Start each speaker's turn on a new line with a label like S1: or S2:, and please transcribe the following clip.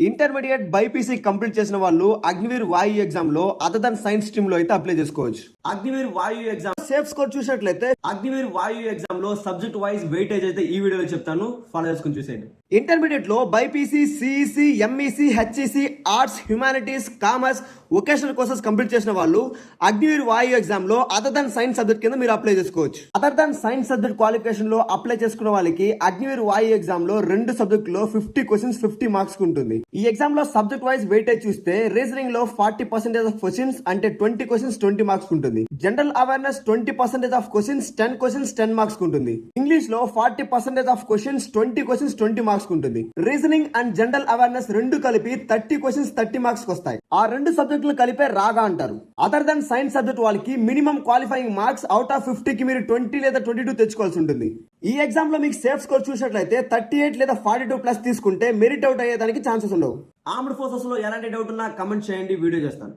S1: Intermediate BiPC complete చేసిన వాళ్ళు అగ్నివీర్ వాయు ఎగ్జామ్ లో అదర్ దన్ సైన్స్ స్ట్రీమ్ లో అయితే అప్లై చేసుకోవచ్చు. అగ్నివీర్ వాయు ఎగ్జామ్ సేఫ్ స్కోర్ చూసినట్లయితే అగ్నివీర్ వాయు ఎగ్జామ్ లో సబ్జెక్ట్ వైజ్ వెయిటేజ్ అయితే ఈ వీడియోలో చెప్తాను, ఫాలో చేసుకుని చూసేయండి. ఇంటర్మీడియట్ లో BiPC, CEC, MEC, HEC, arts, humanities, commerce, vocational courses complete చేసిన వాళ్ళు అగ్నివీర్ వాయు ఎగ్జామ్ లో అదర్ దన్ సైన్స్ సబ్జెక్ట్ కింద మీరు అప్లై చేసుకోవచ్చు. Other than science subject qualification లో అప్లై చేసుకున్న వాళ్ళకి అగ్నివీర్ వాయు ఎగ్జామ్ లో 2 సబ్జెక్ట్ లో 50 క్వశ్చన్స్ 50 మార్క్స్ ఉంటుంది. ఈ ఎగ్జామ్ లో సబ్జెక్ట్ వైజ్ వెయిటేజ్ చూస్తే రీజనింగ్ లో 40% ఆఫ్ క్వశ్చన్స్ అంటే 20 క్వశ్చన్స్ 20 మార్క్స్ ఉంటుంది. General awareness 20% of questions 10 questions 10 marks ఉంటుంది. ఇంగ్లీష్ లో 40% ఆఫ్ క్వశ్చన్స్ 20 క్వశ్చన్స్ 20 మార్క్స్ ఉంటుంది. రీజనింగ్ అండ్ జనరల్ అవేర్నెస్ రెండు కలిపి 30 క్వశ్చన్స్ 30 మార్క్స్ వస్తాయి. ఆ 2 సబ్జెక్టులు కలిపే రాగా అంటారు. అదర్ దన్ సైన్స్ సబ్జెక్ట్ వాళ్ళకి minimum qualifying marks out of 50 కి మీరు 20 లేదా 22 తెచ్చుకోవాల్సి ఉంటుంది. ఈ ఎగ్జామ్ లో మీకు సేఫ్ స్కోర్ చూసినట్లయితే 38 లేదా 42 ప్లస్ తీసుకుంటే మెరిట్ అవుట్ అయ్యేదానికి ఛాన్సెస్ ఉండవు. ఆర్మ్డ్ ఫోర్సెస్ లో ఎలాంటి డౌట్ ఉన్నా కమెంట్ చేయండి, వీడియో చేస్తాను.